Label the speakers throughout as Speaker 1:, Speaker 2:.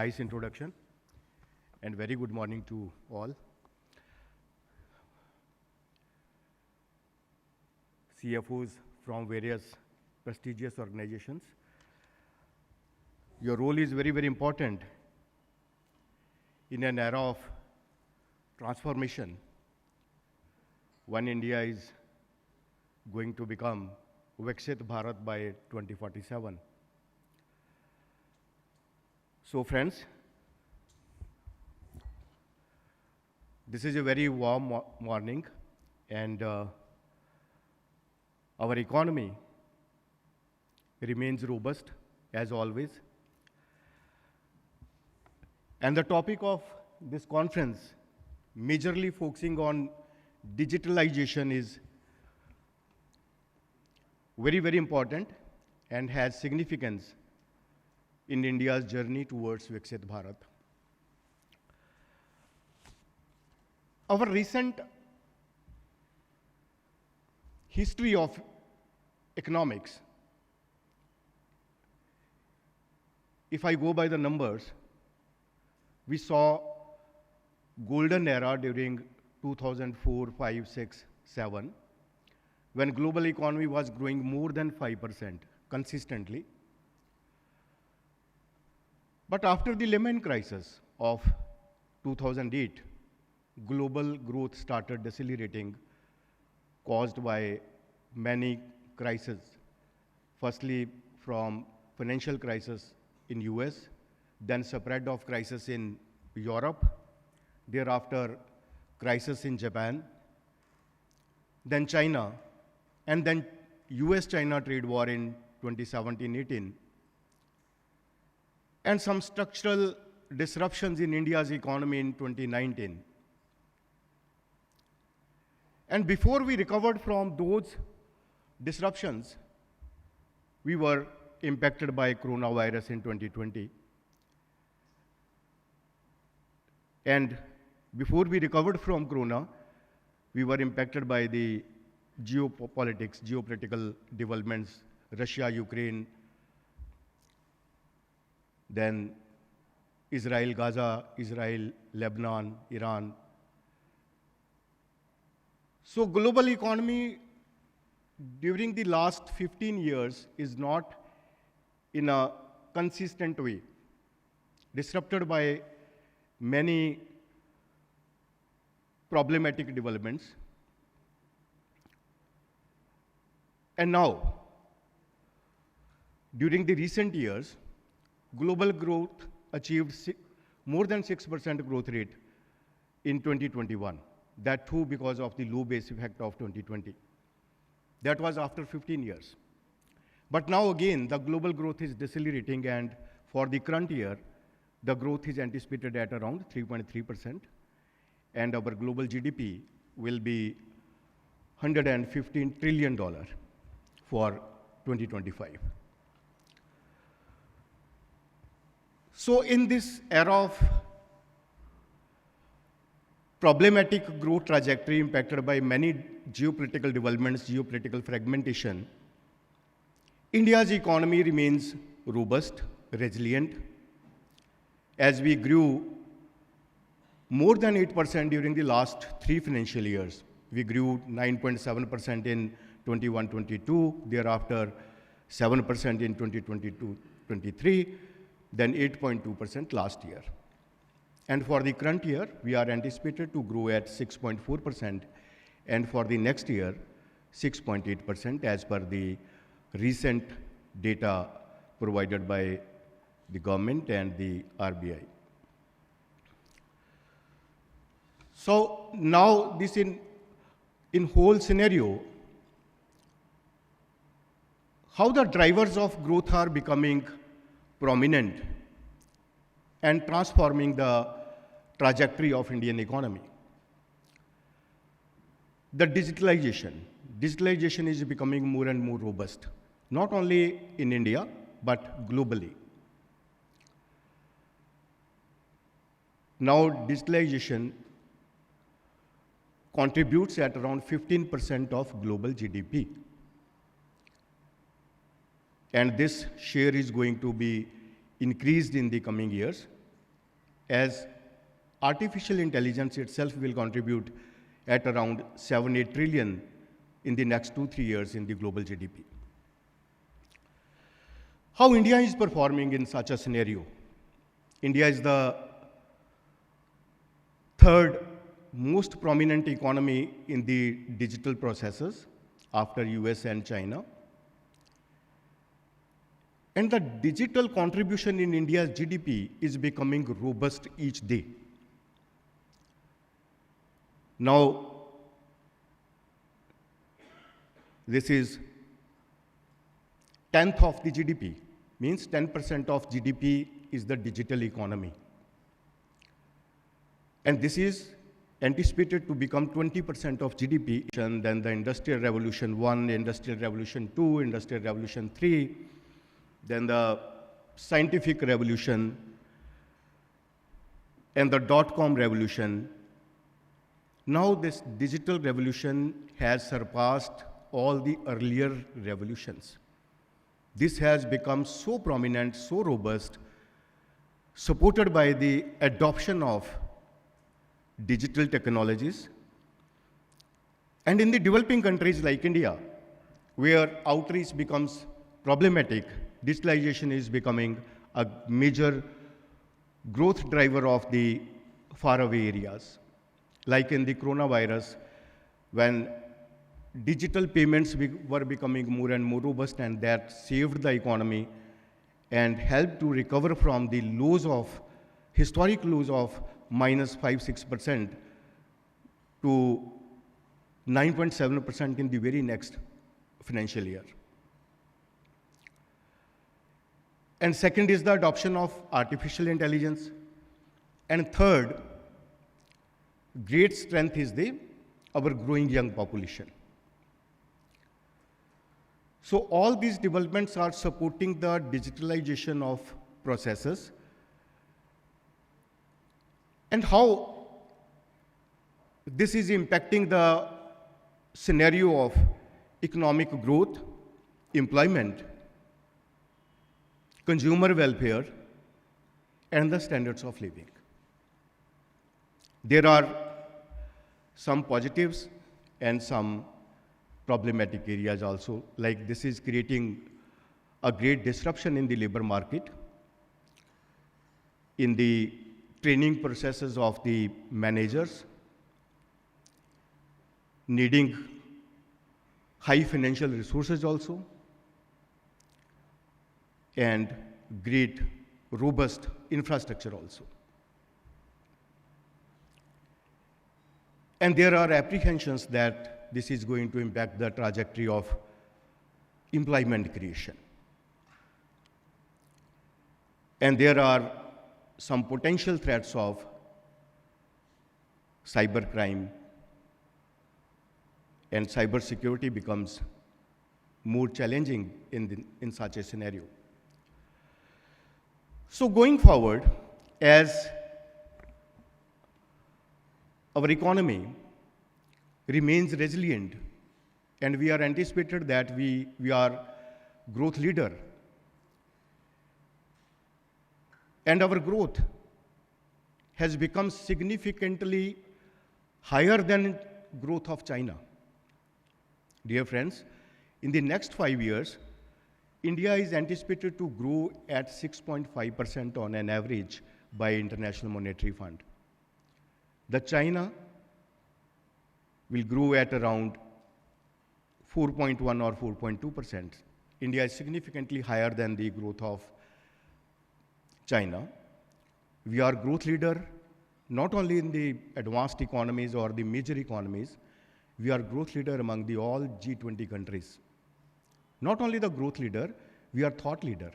Speaker 1: nice introduction, and very good morning to all. CFOs from various prestigious organizations. Your role is very, very important in an era of transformation when India is going to become Viksit Bharat by 2047. So friends, this is a very warm morning, and our economy remains robust as always. And the topic of this conference, majorly focusing on digitalization, is very, very important and has significance in India's journey towards Viksit Bharat. Our recent history of economics, if I go by the numbers, we saw golden era during 2004, 5, 6, 7, when global economy was growing more than 5% consistently. But after the Lehman crisis of 2008, global growth started decelerating, caused by many crises. Firstly, from financial crisis in US, then spread of crisis in Europe, thereafter crisis in Japan, then China, and then US-China trade war in 2017-18, and some structural disruptions in India's economy in 2019. And before we recovered from those disruptions, we were impacted by coronavirus in 2020. And before we recovered from corona, we were impacted by the geopolitical developments, Russia, Ukraine, then Israel, Gaza, Israel, Lebanon, Iran. So global economy during the last 15 years is not in a consistent way, disrupted by many problematic developments. And now, during the recent years, global growth achieved more than 6% growth rate in 2021. That too because of the low base effect of 2020. That was after 15 years. But now again, the global growth is decelerating, and for the current year, the growth is anticipated at around 3.3%, and our global GDP will be $115 trillion for 2025. So in this era of problematic growth trajectory impacted by many geopolitical developments, geopolitical fragmentation, India's economy remains robust, resilient, as we grew more than 8% during the last 3 financial years. We grew 9.7% in 21-22, thereafter 7% in 2022-23, then 8.2% last year. And for the current year, we are anticipated to grow at 6.4%, and for the next year, 6.8% as per the recent data provided by the government and the RBI. So now this in whole scenario, how the drivers of growth are becoming prominent and transforming the trajectory of Indian economy. The digitalization is becoming more and more robust, not only in India, but globally. Now, digitalization contributes at around 15% of global GDP. And this share is going to be increased in the coming years as artificial intelligence itself will contribute at around 7-8 trillion in the next 2-3 years in the global GDP. How India is performing in such a scenario? India is the third most prominent economy in the digital processes after US and China. And the digital contribution in India's GDP is becoming robust each day. Now, this is 10th of the GDP, means 10% of GDP is the digital economy. And this is anticipated to become 20% of GDP, and then the Industrial Revolution 1, Industrial Revolution 2, Industrial Revolution 3, then the Scientific Revolution, and the dot-com revolution. Now this digital revolution has surpassed all the earlier revolutions. This has become so prominent, so robust, supported by the adoption of digital technologies. And in the developing countries like India, where outreach becomes problematic, digitalization is becoming a major growth driver of the faraway areas. Like in the coronavirus, when digital payments were becoming more and more robust, and that saved the economy and helped to recover from the historic lows of minus 5-6% to 9.7% in the very next financial year. And second is the adoption of artificial intelligence. And third, great strength is our growing young population. So all these developments are supporting the digitalization of processes. And how this is impacting the scenario of economic growth, employment, consumer welfare, and the standards of living. There are some positives and some problematic areas also, like this is creating a great disruption in the labor market, in the training processes of the managers, needing high financial resources also, and great, robust infrastructure also. And there are apprehensions that this is going to impact the trajectory of employment creation. And there are some potential threats of cybercrime, and cybersecurity becomes more challenging in such a scenario. So going forward, as our economy remains resilient, and we are anticipated that we are growth leader, and our growth has become significantly higher than growth of China. Dear friends, in the next 5 years, India is anticipated to grow at 6.5% on an average by International Monetary Fund. The China will grow at around 4.1 or 4.2%. India is significantly higher than the growth of China. We are growth leader not only in the advanced economies or the major economies, we are growth leader among the all G20 countries. Not only the growth leader, we are thought leader.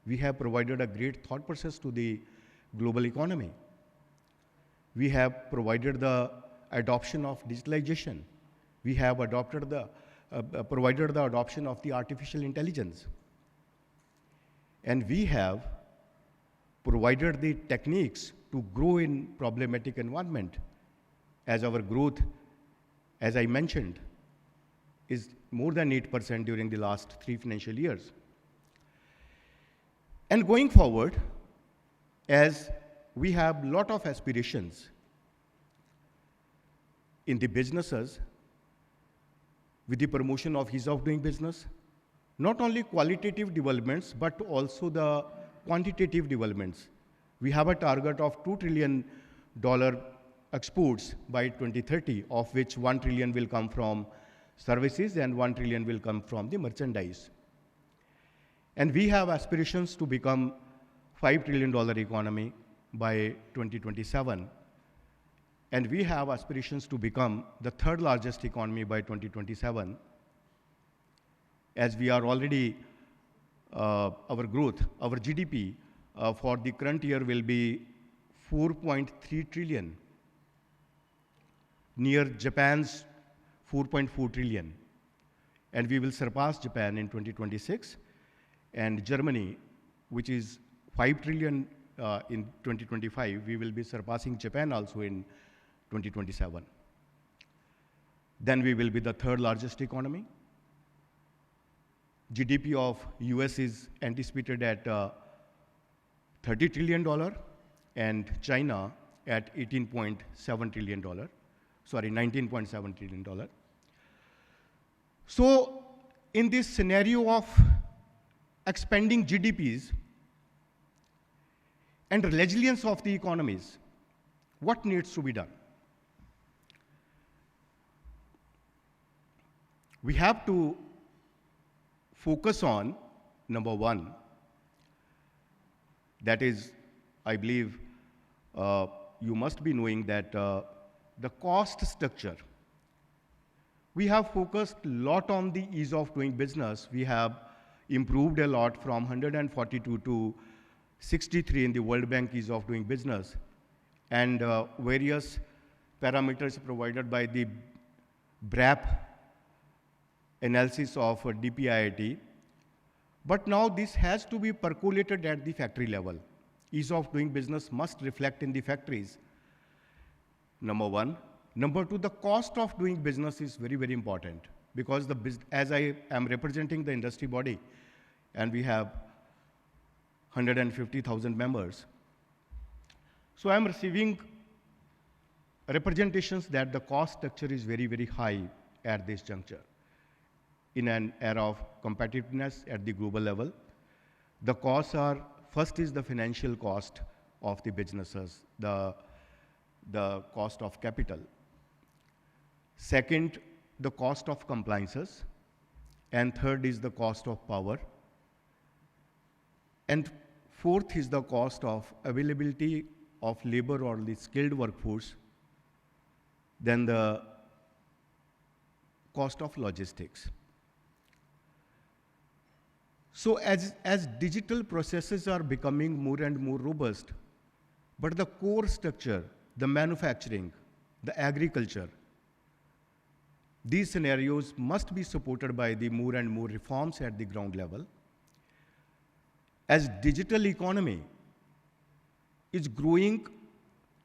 Speaker 1: We have provided a great thought process to the global economy. We have provided the adoption of digitalization. We have provided the adoption of the artificial intelligence. And we have provided the techniques to grow in problematic environment, as our growth, as I mentioned, is more than 8% during the last 3 financial years. And going forward, as we have a lot of aspirations in the businesses with the promotion of ease of doing business, not only qualitative developments, but also the quantitative developments. We have a target of $2 trillion exports by 2030, of which $1 trillion will come from services and $1 trillion will come from the merchandise. And we have aspirations to become $5 trillion economy by 2027. And we have aspirations to become the third largest economy by 2027, as we are already, our growth, our GDP for the current year will be 4.3 trillion, near Japan's 4.4 trillion. And we will surpass Japan in 2026, and Germany, which is 5 trillion in 2025, we will be surpassing Japan also in 2027. Then we will be the third largest economy. GDP of US is anticipated at $30 trillion, and China at $19.7 trillion. So in this scenario of expanding GDPs and resilience of the economies, what needs to be done? We have to focus on, number one, that is, I believe you must be knowing that the cost structure. We have focused a lot on the ease of doing business. We have improved a lot from 142 to 63 in the World Bank ease of doing business, and various parameters provided by the BRAP analysis of DPIIT. But now this has to be percolated at the factory level. Ease of doing business must reflect in the factories, number one. Number two, the cost of doing business is very, very important, because as I am representing the industry body, and we have 150,000 members, so I'm receiving representations that the cost structure is very, very high at this juncture. In an era of competitiveness at the global level, the costs are, first is the financial cost of the businesses, the cost of capital. Second, the cost of compliances. And third is the cost of power. And fourth is the cost of availability of labor or the skilled workforce. Then the cost of logistics. So as digital processes are becoming more and more robust, but the core structure, the manufacturing, the agriculture, these scenarios must be supported by the more and more reforms at the ground level. As digital economy is growing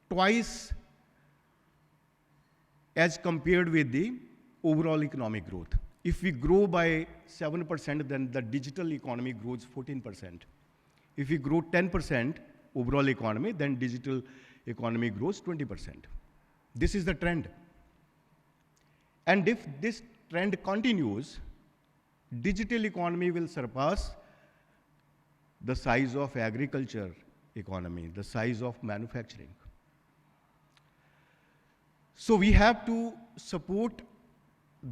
Speaker 1: twice as compared with the overall economic growth. If we grow by 7%, then the digital economy grows 14%. If we grow 10% overall economy, then digital economy grows 20%. This is the trend. And if this trend continues, digital economy will surpass the size of agriculture economy, the size of manufacturing. So we have to support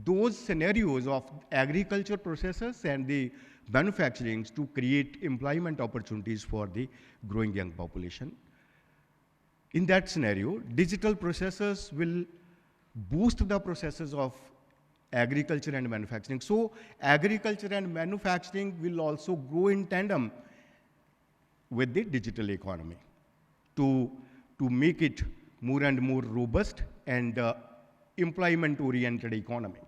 Speaker 1: those scenarios of agriculture processes and the manufacturing to create employment opportunities for the growing young population. In that scenario, digital processes will boost the processes of agriculture and manufacturing. So agriculture and manufacturing will also grow in tandem with the digital economy to make it more and more robust and employment-oriented economy.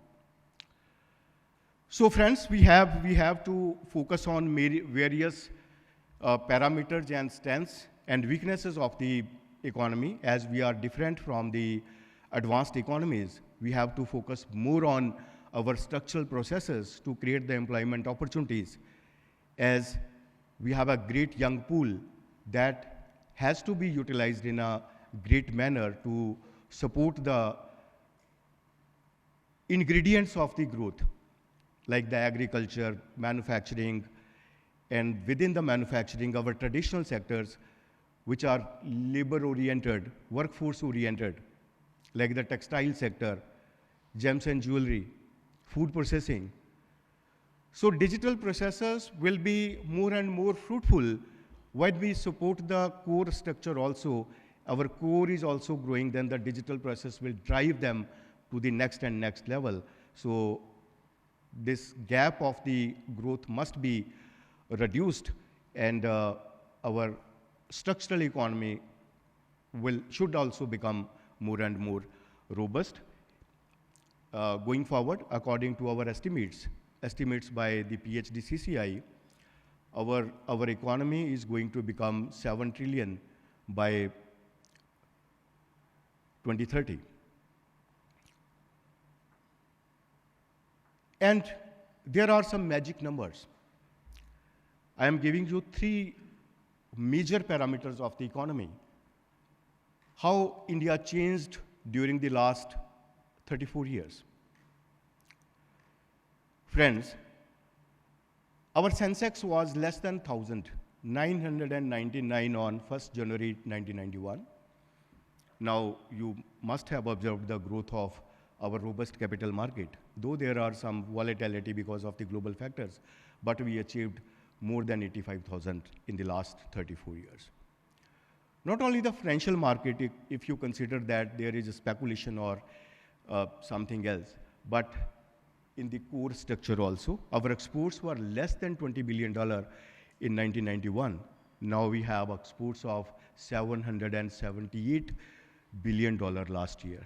Speaker 1: So friends, we have to focus on various parameters and strengths and weaknesses of the economy. As we are different from the advanced economies, we have to focus more on our structural processes to create the employment opportunities, as we have a great young pool that has to be utilized in a great manner to support the ingredients of the growth, like the agriculture, manufacturing, and within the manufacturing, our traditional sectors, which are labor-oriented, workforce-oriented, like the textile sector, gems and jewelry, food processing. So digital processes will be more and more fruitful when we support the core structure also. Our core is also growing, then the digital process will drive them to the next and next level. So this gap of the growth must be reduced, and our structural economy should also become more and more robust. Going forward, according to our estimates by the PHDCCI, our economy is going to become 7 trillion by 2030. And there are some magic numbers. I am giving you 3 major parameters of the economy. How India changed during the last 34 years. Friends, our Sensex was less than 1,000, 999 on 1st January 1991. Now, you must have observed the growth of our robust capital market, though there are some volatility because of the global factors, but we achieved more than 85,000 in the last 34 years. Not only the financial market, if you consider that there is a speculation or something else, but in the core structure also, our exports were less than $20 billion in 1991. Now we have exports of $778 billion last year,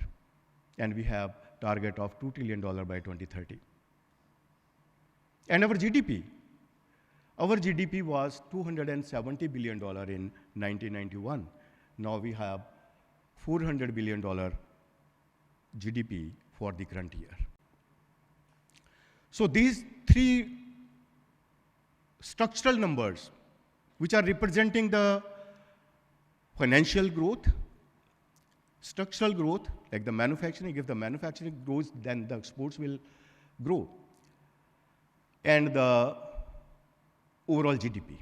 Speaker 1: and we have target of $2 trillion by 2030. And our GDP was $270 billion in 1991. Now we have $400 billion GDP for the current year. So these 3 structural numbers, which are representing the financial growth, structural growth, like the manufacturing, if the manufacturing grows, then the exports will grow, and the overall GDP.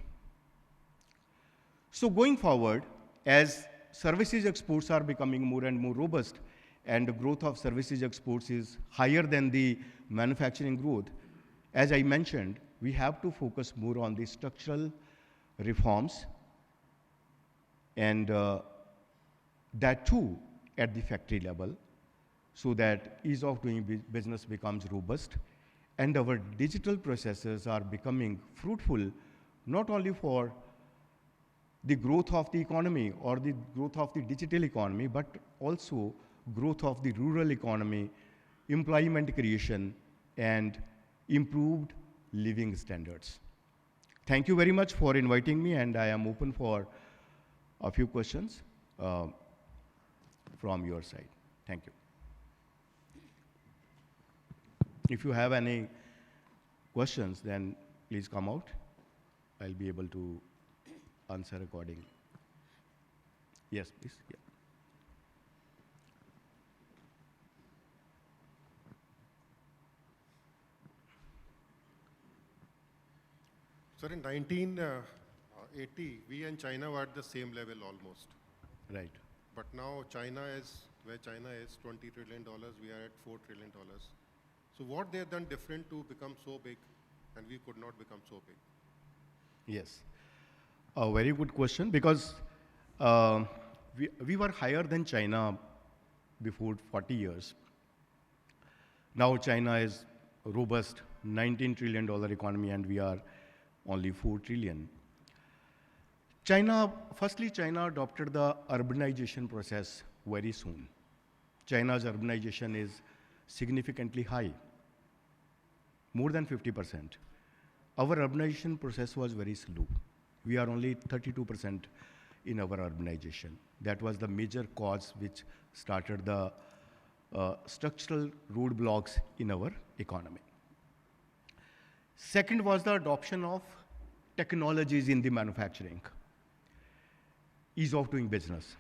Speaker 1: So going forward, as services exports are becoming more and more robust, and the growth of services exports is higher than the manufacturing growth, as I mentioned, we have to focus more on the structural reforms, and that too at the factory level, so that ease of doing business becomes robust, and our digital processes are becoming fruitful, not only for the growth of the economy or the growth of the digital economy, but also growth of the rural economy, employment creation, and improved living standards. Thank you very much for inviting me, and I am open for a few questions from your side. Thank you. If you have any questions, then please come out. I'll be able to answer accordingly. Yes, please. Yeah.
Speaker 2: Sir, in 1980, we and China were at the same level almost.
Speaker 1: Right.
Speaker 2: But now China is, where China is, $20 trillion, we are at $4 trillion. So what they have done different to become so big, and we could not become so big?
Speaker 1: Yes. A very good question, because we were higher than China before 40 years. Now China is a robust $19 trillion economy, and we are only 4 trillion. Firstly, China adopted the urbanization process very soon. China's urbanization is significantly high, more than 50%. Our urbanization process was very slow. We are only 32% in our urbanization. That was the major cause which started the structural roadblocks in our economy. Second was the adoption of technologies in the manufacturing. ease of doing business.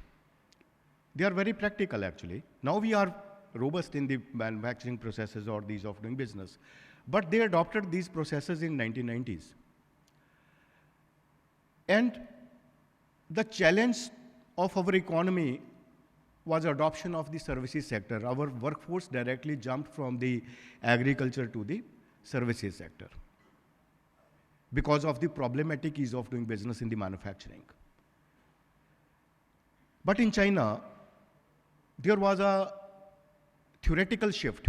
Speaker 1: They are very practical, actually. Now we are robust in the manufacturing processes or the ease of doing business. But they adopted these processes in 1990s. And the challenge of our economy was adoption of the services sector. Our workforce directly jumped from the agriculture to the services sector because of the problematic ease of doing business in the manufacturing. But in China, there was a theoretical shift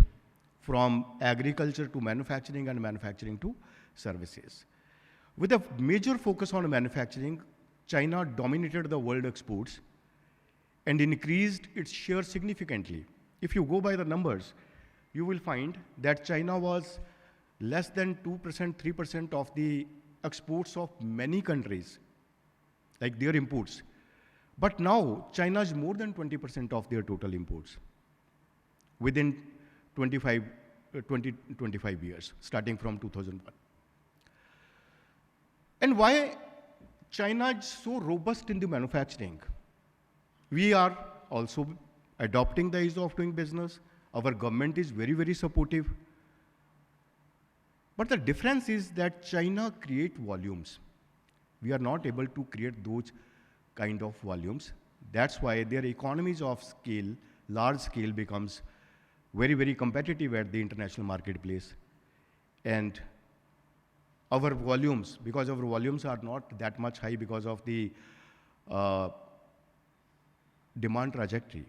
Speaker 1: from agriculture to manufacturing and manufacturing to services. With a major focus on manufacturing, China dominated the world exports and increased its share significantly. If you go by the numbers, you will find that China was less than 2%, 3% of the exports of many countries, like their imports. But now, China is more than 20% of their total imports within 25 years, starting from 2001. And why China is so robust in the manufacturing? We are also adopting the ease of doing business. Our government is very, very supportive. But the difference is that China creates volumes. We are not able to create those kind of volumes. That's why their economies of scale, large scale, becomes very, very competitive at the international marketplace. And our volumes, because our volumes are not that much high because of the demand trajectory.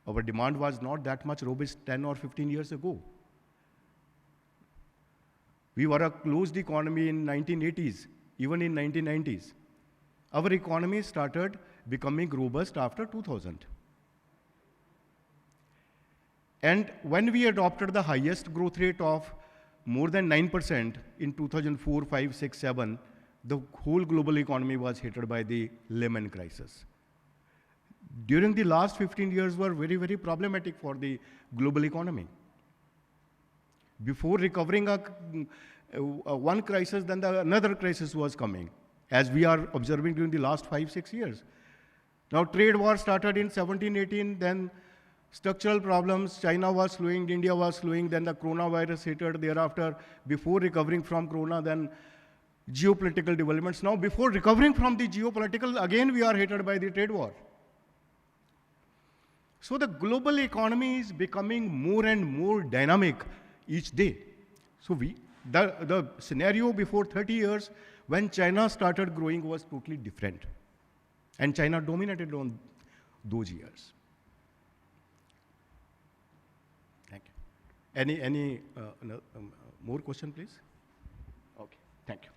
Speaker 1: Our demand was not that much robust 10 or 15 years ago. We were a closed economy in 1980s, even in 1990s. Our economy started becoming robust after 2000. And when we adopted the highest growth rate of more than 9% in 2004, 5, 6, 7, the whole global economy was hit by the Lehman crisis. During the last 15 years were very, very problematic for the global economy. Before recovering one crisis, then another crisis was coming, as we are observing during the last 5, 6 years. Now trade war started in 17, 18, then structural problems, China was slowing, India was slowing, then the coronavirus hit thereafter. Before recovering from corona, then geopolitical developments. Now before recovering from the geopolitical, again we are hit by the trade war. So the global economy is becoming more and more dynamic each day. So the scenario before 30 years, when China started growing, was totally different. And China dominated on those years. Thank you. Any more question, please? Okay, thank you.